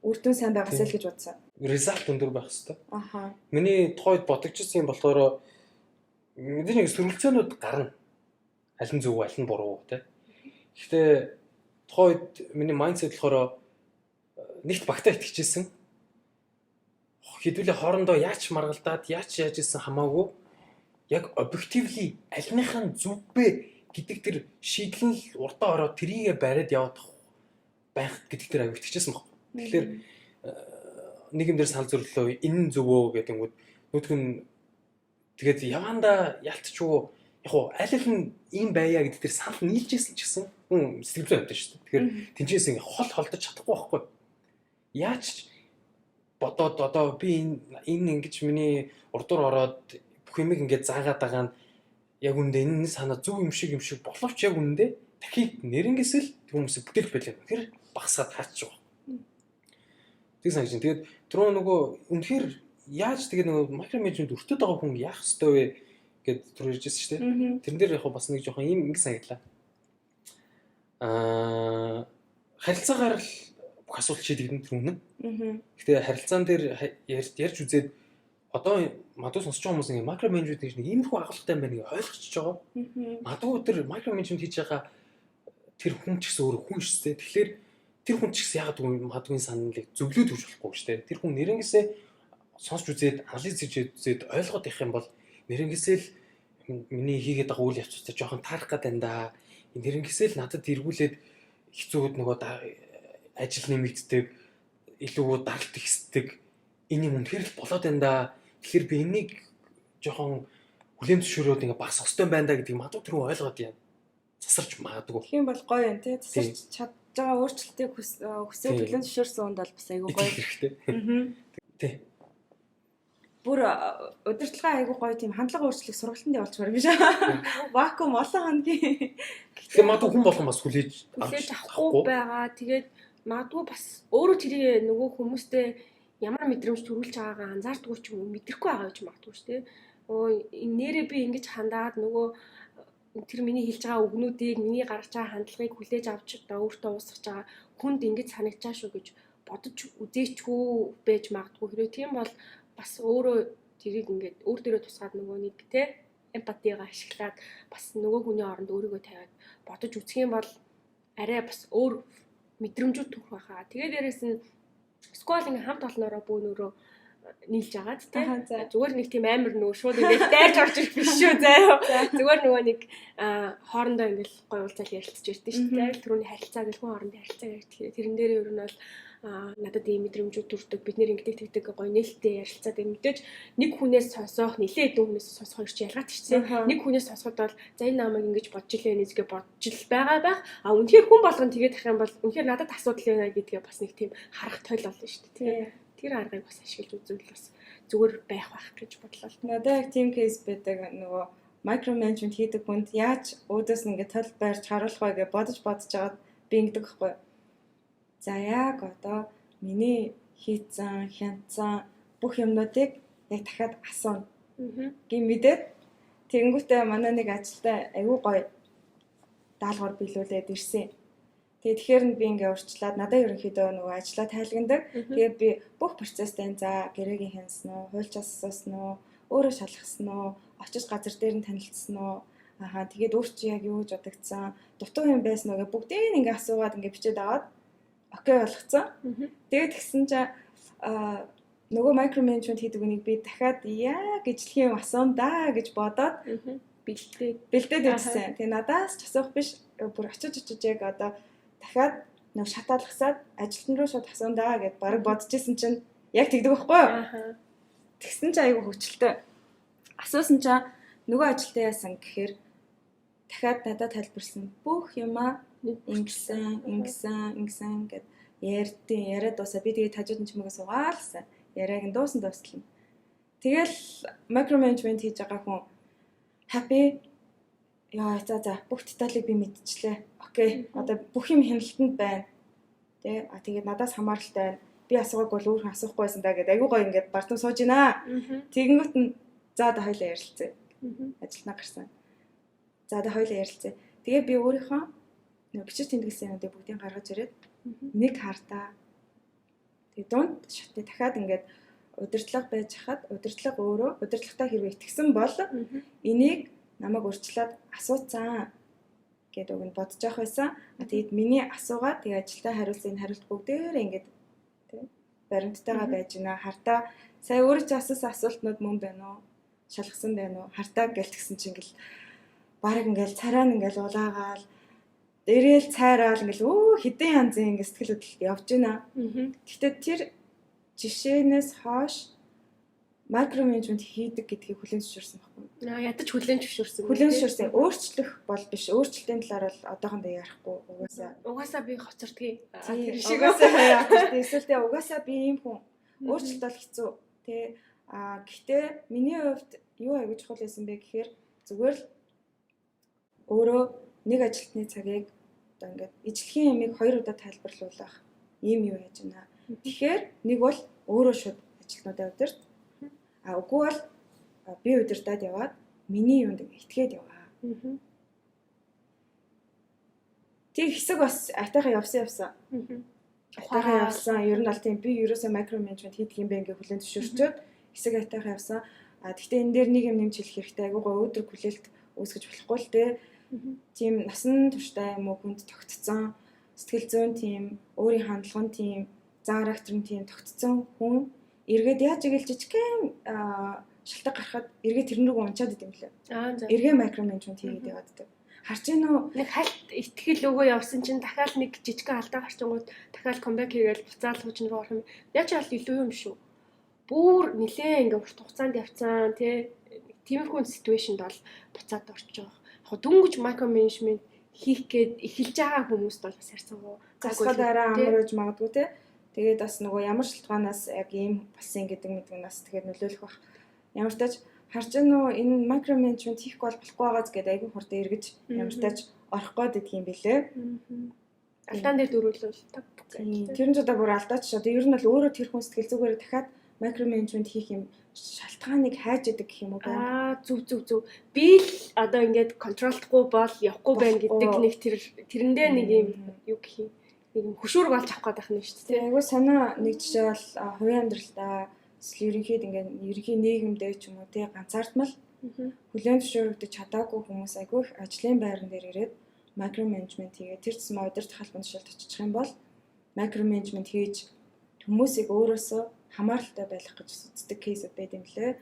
Үрдүн сайн байгаасаа л гэж бодсон. Result өндөр байх хэрэгтэй. Аха. Миний тухайд бодогчсон юм болохоор мэдээж нэг сөрөлцөөнүүд гарна. Аль нь зөв, аль нь буруу тий. Гэхдээ тухайд миний mindset болохоор нэгт багтаа итгэжсэн. Хэдүүлээ хоорондоо яаж маргалдаад яаж исэн хамаагүй яг объективли альных нь зүв бэ гэдэг тэр шийдлэл урдаа ороод трийгээ бариад яваад байх гэдэг тэр аяг итгэжсэн баг. Тэгэхээр нэг юм дээр санал зөрлөө энэ зөв өө гэдэнгүүд нүдг нь тэгээд явандаа ялтчгүй яг уу аль нь ийм байя гэдэг тэр санал нийлжсэн ч гэсэн хүн сэтгэлзэн байдаг шүү дээ. Тэгэхээр тэнцээс ингээ хол холдож чадахгүй байхгүй. Яаж бодоод одоо би энэ ингэж миний урдуур ороод бүх юмыг ингээд заагаад байгаа нь яг үндэ энэ санаа зөв юм шиг боловч яг үндэ дахид нэрэнгээс л хүмүүсийг бүтээлж байлаа. Тэгэхээр багсаад хаачих жоо. Тэг санаж. Тэгээд түрүү нөгөө үнэхээр яаж тэгээд нөгөө микро менежмент өртөд байгаа хүн яах ёстой вэ гэд түрүү ярьжсэн шүү дээ. Тэрэн дээр яг бас нэг жоохон ингэ санагдлаа. Харилцаагаар л бүх асуулт шийдэгдэн тэр үнэн. Гэхдээ харилцаан дээр ярьж үзээд одоо мадуу сонсож байгаа хүмүүс ингэ микро менежмент гэж нэг иймэрхүү агуулгатай байна гэж ойлгочихж байгаа. Мадуу тэр микро менежмент хийж байгаа тэр хүн ч гэсэн өөр хүн шүү дээ. Тэгэхээр тэр хүн ч гэсэн яагаад мадуугийн саналыг зөвлөөд өгч болохгүй шүү дээ. Тэр хүн нэрнгээсээ сонсч үзээд анализ хийж үзээд ойлгоод явах юм бол нэрнгээсээ л миний хийгээд байгаа үйл явцуудаа жоохон таарах гэдэг даа. Нэрнгээсээ л надад эргүүлээд хэцүүд нөгөө ажил нэмэгддэг, илүү даралт ихсдэг. Энэ юм үнэхээр л болоод байна да. Тэгэхээр би энийг жоохон хүлээн зөвшөөрөөд ингээ багсах хэрэгтэй байна да гэдгийг мадуу тэр ойлгоод яа. Засарч магадгүй. Тийм бол гоё юм тий. Засарч чадж байгаа өөрчлөлтийг хүсээд хүлээн зөвшөөрсөн хүнд бол бас айгүй гоё. Тий. Бүр удирдлагын айгүй гоё тийм хандлага өөрчлөлт сургалтанд явуулчмаар гэж. Вакуум олон хоногийн. Тэгэхээр мадуу хүн болгон бас хүлээж авахгүй байгаа. Тэгээд магадгүй бас өөрөө тэрийг нөгөө хүмүүстэй ямар мэдрэмж төрүүлж байгаагаа анзаардгүй ч юм уу мэдрэхгүй байгаа гэж магадгүй шүү дээ. Нэрээ би ингэж хандаад нөгөө тэр миний хэлж байгаа үгнүүдийг миний гаргаж байгаа хандлагыг хүлээж авч одоо өөртөө уусгаж байгаа хүнд ингэж санагчаа шүү гэж бодож үзээчгүй байж магадгүй. Хэрвээ тийм бол бас өөрөө тэрийг ингээд өөр дөрөө тусгаад нөгөө нэг те эмпатигаа ашиглаад бас нөгөө хүний оронд өөрийгөө тавиад бодож үзэх юм бол арай бас өөр мэдрэмжүүд төрөх байхаа. Тэгээд дээрэс нь сквал ингээм хамт олноороо бөөнөрөө нийлж агаад тий. Зүгээр нэг тийм амар нөгөө шууд ингээд дайрч орж ирэх биш шүү заяа. Зүгээр нөгөө нэг хоорондоо ингээд гоё уулзаад ярилцж ирдэ шүү дээ. Түрүүний харилцаа гэх хүн хоорондын харилцаа ярьдаг. Тэрэн дээр ер нь бол надад ийм мэдрэмжүүд төрдөг. Бид нэр ингээд тэгдэг гоё нээлттэй ярилцаад мэдээж нэг хүнээс сонсох, нэлээд хэдэн хүнээс сонсох хоёр чи ялгаатай шүү дээ. Нэг хүнээс сонсоход бол за энэ намайг ингэж бодж илээ нэзгээ бодж ил байгаа байх. Үнэхээр хүн болгон тэгээд ах юм бол үнэхээр надад асуудал байна гэдгээ бас нэг тийм харах тойл болно шүү дээ. Тэр аргыг бас ашиглаж үзвэл бас зүгээр байх гэж бодлоо. Надад яг тийм кейс байдаг нөгөө микро менежмент хийдэг хүнд яаж өөдөөс нь ингээд тол байрч харуулах вэ гэж бодож жагаад би ингэдэг байхгүй. За яг одоо миний хийцэн, хянцсан бүх юмнуудыг яг дахиад асууна. Гин мэдээд тэгэнгүүтээ манай нэг ажилтай айгүй гоё даалгавар биелүүлээд ирсэн. Тэгэхээр нь би ингээ урьдчилаад надад ерөнхийдөө нөгөө ажлаа тайлгнадаг. Тэгээд би бүх процесстэй за гэрээгийн хянсан уу, хуульчаас асуусан уу, өөрөө шалгасан уу, очиж газар дээр нь танилцсан уу. Тэгээд өөр чи яг юу гэж бодогдсон, дутуу юм байсан уу гэ бүгдийг ингээ асуугаад ингээ бичээд аваад окей болгоцсон. Тэгээд тэгсэн чинь нөгөө микро менежмент хийдэг үнийг би дахиад яг ижлэх юм асуун да гэж бодоод бэлдээд ирсэн. Тэгээ надаас ч асуух биш бүр очиж яг одоо дахиад нэг шатаалгасаад ажилтан руу шууд асуун да гэд бараг бодож исэн чинь яг тэгдэг байхгүй юу? Тэгсэн чинь айгүй хөвчлөлтэй. Асуусан чинь нөгөө ажилтан яасан гэхээр дахиад надад тайлбарсан бүх юмаа ингэсэн гэд яриад дуусаа би тэгээ тажууд нь чимээгээ суугаалсан. Яриаг нь дуусна. Тэгэл микро менежмент хийж байгаа хүн happy яа за бүх деталийг би мэдчихлээ. Окей. Одоо бүх юм хяналтанд байна. Тэ тэгээд надаас хамааралтай байна. Би асуугааг бол өөр хүн асуухгүй байсан да гэдэг айгүй гоё ингээд бартам сууж байна. Тэгэнгүүт нь за да хоёлаа ярилцъя. Ажилнаа гарсан. За да хоёлаа ярилцъя. Тэгээ би өөрийнхөө нэг бичиж тэмдэглэсэн юмдыг бүгдийг гаргаж ирээд нэг хартаа. Тэгээ дунд шатны дахиад ингээд удирдлага байж хахад удирдлага өөрөө удирдлагатай хэрвээ итгэсэн бол энийг намайг урьдчилаад асууцсан гэдэг үг нь бодож явах байсан. Тэгээд миний асуугаад тэгээ ажилдаа хариулсан энэ хариулт бүгдээрээ ингээд тий баримттайгаа байж гинэ. Хартаа сая өөрөө ч асуусан асуултнууд мөн байна уу? Шалгасан байна уу? Хартаа гэлтгсэн чинь ингээл баг ингээл царай нь ингээл улаагаал дээрэл цайраал ингээл хэдэн янзын ингээд сэтгэл хөдлөлт явж байна. Гэхдээ тэр жишээнээс хойш микро менежмент хийдэг гэдгийг хүлээн зөвшөөрсөн байхгүй. Ядаж хүлээн зөвшөөрсөн. Хүлээн зөвшөөрсөн. Өөрчлөх бол биш. Өөрчлөлтийн талаар бол одоохондоо ярихгүй угаасаа. Угаасаа би хоцордгийг. Тэр шиг угаасаа эсвэл тэ угаасаа би ийм хүн. Өөрчлөлт бол хэцүү. Тэ гэхдээ миний хувьд юу аягүй чухал байсан бэ гэхээр зүгээр л өөрөө нэг ажилтны цагийг одоо ингээд ижлэхийн ямиг 2 удаа тайлбарлуулах ийм юу яаж байна. Тэгэхээр нэг бол өөрөө шууд ажилтнуудаа удирд. Үгүй бол би удирдаад яваад миний юунд итгээд яваа. Тэг хэсэг бас айтайхан явсан. Айтайхан явсан. Ер нь аль тийм би ерөөсөө микро менежмент хийдэг юм бэ ингээ хүлээн зөвшөөрчөөд хэсэг айтайхан явсан. Гэхдээ энэ дээр нэг юм нэмж хэлэх хэрэгтэй. Айгуугаа өөдрөг хүлээлт үүсгэж болохгүй л дээ. Тийм насан турштай юм уу хүнд тогтцсон. Сэтгэл зүйн тийм, өөрийн хандлагын тийм, зан характерын тийм тогтцсон хүн эргээд яаж игээл жижигхэн шалтгаан гарахад эргээд тэрнээ унчаад идэм лээ. Эргээ микро менежмент хийгээд яваад. Харж гин үү? Нэг хальт итгэл өгөө явсан чинь дахиад нэг жижигхэн алдаа гарчингууд дахиад камбэк хийгээл буцаал хуучин руу орох юм. Яаж аль илүү юм шүү. Бүр нилээ ингээ урт хугацаанд явцсан тий. Тиймэрхүү ситүэйшнд бол буцаад орчих. Яг дөнгөж микро менежмент хийх гээд эхэлж байгаа хүмүүст бол бас харьцангуй засгаад арай амарж магадгүй тий. Тэгээд бас нөгөө ямар шалтгаанаас яг ийм болсон гэдэг нь бас тэгээд нөлөөлөх бах. Ямар ч тач харж нөө энэ микро менежмент хийх болохгүй байгааз гэдэг айгүй хурдан эргэж ямар ч тач орох гээд идэх юм бэлээ. Алдаан дээр дөрүүлвэл тав. Тэр нь одоо бүр алдаач шээ. Тэр нь бол өөрөө тэр хүн сэтгэл зүгээр дахиад микро менежмент хийх юм шалтгааныг хайж идэг гэх юм уу байна. Зүв. Би л одоо ингээд контролдохгүй бол явахгүй байна гэдэг нэг тэрэндээ нэг юм юу гэх юм. Нэг юм хөшүүрэг олж авах гэдэг юм шүү дээ. Айгуу санаа нэг жишээ бол хувийн амьдралдаа эсвэл ерөнхийд ингээд ерөнхий нийгэмдээ ч юм уу тий ганцаардмал хүлээн зөвшөөрөгдөж чадаагүй хүмүүс айгүй их ажлын байран дээр ирээд микро менежмент хийгээд тэр цэсмээ удирдах албанд шилд очих юм бол микро менежмент хийж хүмүүсийг өөрөөсөө хамааралтай байлгах гэж үздэг кейсүүд байд юм лээ.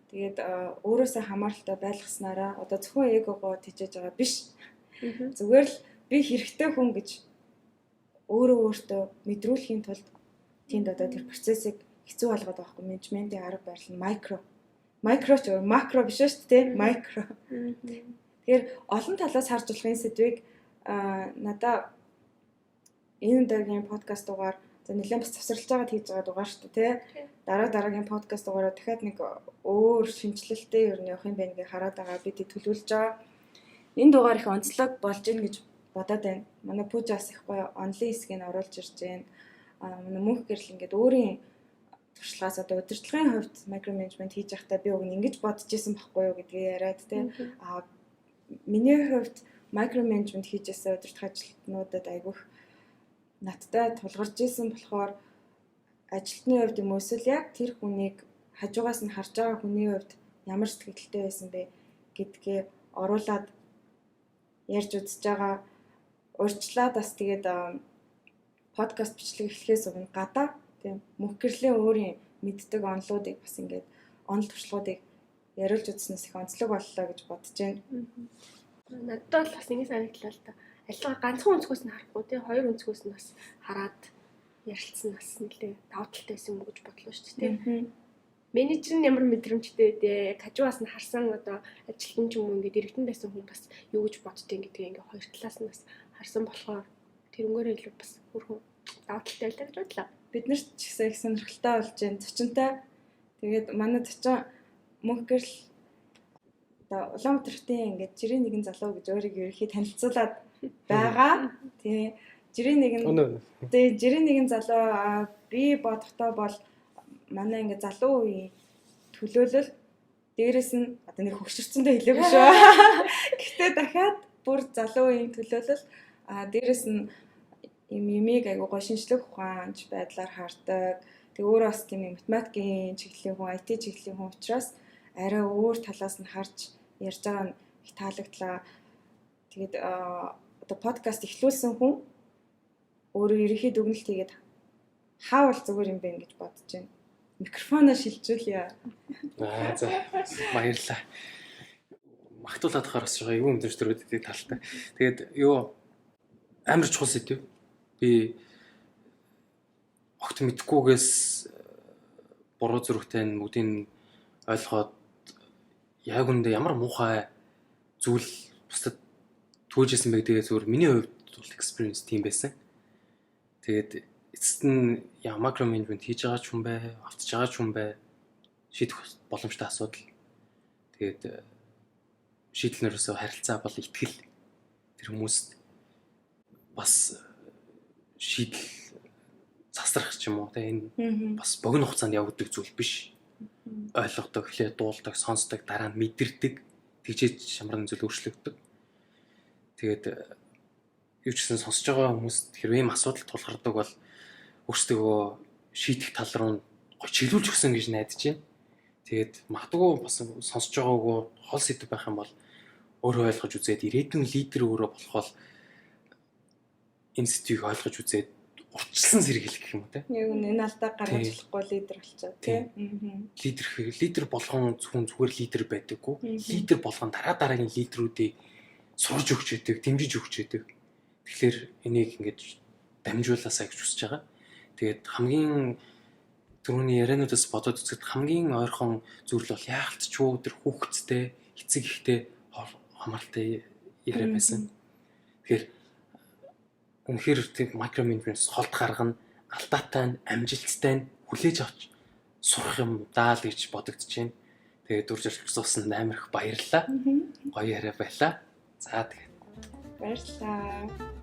Тэгээд өөрөөсөө хамааралтай байлгаснараа одоо зөвхөн эгогоо тижээж байгаа биш. Зүгээр л би хэрэгтэй хүн гэж өөртөө мэдрүүлэхийн тулд тэнд одоо тэр процессыг хэцүү болгоод байгаа хгүй менежментийн арга барил нь макро ч макро биш шүү дээ, микро. Тэгэхээр олон талаас харж болох энэ сэдвийг надаа энэ удаагийн подкаст дугаар за нэлээд бас завсарлаж байгаад хийж байгаа дугаар шүү дээ, тий. Дараагийн подкаст дугаараа дахиад нэг өөр шинжилэлтэй юу явах юм байна гэж хараад байгаа бид төлөвлөж байгаа. Энэ дугаар их онцлог болж ийн гэж бодоод байна. Манай пужаас их гоё онлайн хэсгийг оруулж ирж байна. Манай мөнх гэрэл ингээд өөрийн туршлагаас одоо удирдлагын хувьд микро менежмент хийж байхдаа би уг нь ингэж бодож исэн байхгүй юу гэдгийг яриад тий. Миний хувьд микро менежмент хийжсэн удирдлага ажилтнуудад айгүйх надтай тулгарч исэн болохоор ажилтны хувьд юм уу эсвэл яг тэр хүнийг хажуугаас нь харж байгаа хүний хувьд ямар сэтгэлтэй байсан бэ гэдгээ оруулаад ярьж үзэж байгаа. Урьдчилаад бас тэгээд подкаст бичлэг эхлэхээс өмнө гадаа тийм мөнх гэрлийн өөрийн мэддэг онлуудыг бас ингээд онл туршлагуудыг яриулж үзснээс их онцлог боллоо гэж бодож байна. Надад бол бас ингэ санагдлаа л да. Альгаа ганцхан өнцгөөс нь харахгүй тий хоёр өнцгөөс нь бас хараад ярилцсан бас нэлээ давуу талтай байсан юм гэж бодлоо шүү дээ тий. Менежер нь ямар мэдрэмжтэй дээ хажуугаас нь харсан одоо ажилтан ч юм уу ингээд иргэдэн байсан хүн бас юу гэж боддгийг гэдгийг ингээд хоёр талаас нь бас харсан болохоор тэрнгээрээ илүү бас хөрхөн давуу талтай байлаа гэж бодлоо. Бид нар ч гэсэн их сонирхолтой болж байна. Зочинтой. Тэгээд манай зочин мөнх гэрэл одоо Улаанбаатар хотын ингээд жирийн нэгэн залуу гэж өөрийгөө ерөнхий танилцуулаад байгаа. Тэгээ жирийн нэгэн залуу би бодохдоо бол манай ингээд залуу үеийн төлөөлөл дээрэс нь одоо нэг хөгшөрцөндөө хэлээгүй шүү. Гэхдээ дахиад бүр залуу үеийн төлөөлөл дээрэс нь имийг айгуу гоо шинжлэх ухаанч байдлаар хардаг. Тэг өөрөө бас тийм математикийн чиглэлийн хүн, IT чиглэлийн хүн учраас арай өөр талаас нь харж ярьж байгаа нь их таалагдлаа. Тэгээд одоо подкаст эхлүүлсэн хүн өөрөө ерөнхий дүгнэлт хийгээд хаавал зүгээр юм байна гэж бодож байна. Микрофоноо шилжүүлье. За баярлалаа. Магтуулаад харах бас байгаа юу өндөрч төрөдөд талтай. Тэгээд юу амар чухал сэдв. Би огт мэдхгүйгээс буруу зүрхтэй бүгдийг ойлгоод яг үндэ ямар муухай зүйл бусдад түүжсэн байх тэгээ зөвөр миний хувьд бол experience тийм байсан. Тэгээд эцэст нь макро менежмент хийж байгаа ч юм бай, автж байгаа ч юм бай шийдэх боломжтой асуудал. Тэгээд шийдлнэрөөсөө харилцаа бол итгэл тэр хүмүүст бас шийдэл засрах ч юм уу те энэ бас богино хугацаанд явагддаг зүйл биш. Ойлгодог, эхлээд дуулдаг, сонсдог, дараа нь мэдэрдэг, тэгжээж шамрын зүйл өөрчлөгддөг. Тэгээд юу ч гэсэн сонсож байгаа хүмүүст хэрвээ ийм асуудал тулгардаг бол өөрсдөө шийдэх тал руу гоё чиглүүлж өгсөн гэж найдаж байна. Тэгээд магадгүй бас сонсож байгаагүй хол сэдв байх юм бол өөрөө ойлгож үзээд ирээдүйн лидер өөрөө болох бол энэ сэдвийг ойлгож үзээд урьдчилсан сэргийлэх гэх юм уу те. Яг энэ алдаа гаргаж болохгүй лидер болчихоо тий. Лидер болгон зүгээр лидер байдаггүй. Лидер болгон дараагийн лидерүүдийг сурж өгч өгдөг, дэмжиж өгч өгдөг. Тэгэхээр энийг ингэж дамжуулаасаа гэж хүсэж байгаа. Тэгээд хамгийн түрүүний яриануудаас бодоод үзэхэд хамгийн ойрхон зүйл бол яалтчгүй тэр хүүхэдтэй эцэг ихтэй хамааралтай яриа байсан. Тэгэхээр үнэхээр тийм макро менежмент холд гаргана, алдаатай нь, амжилттай нь хүлээж авч сурах юм даа л гэж бодогдож байна. Тэгээд үржил суусан амар их баярлалаа. Гоё яриа байлаа. За тэгээд баярлалаа.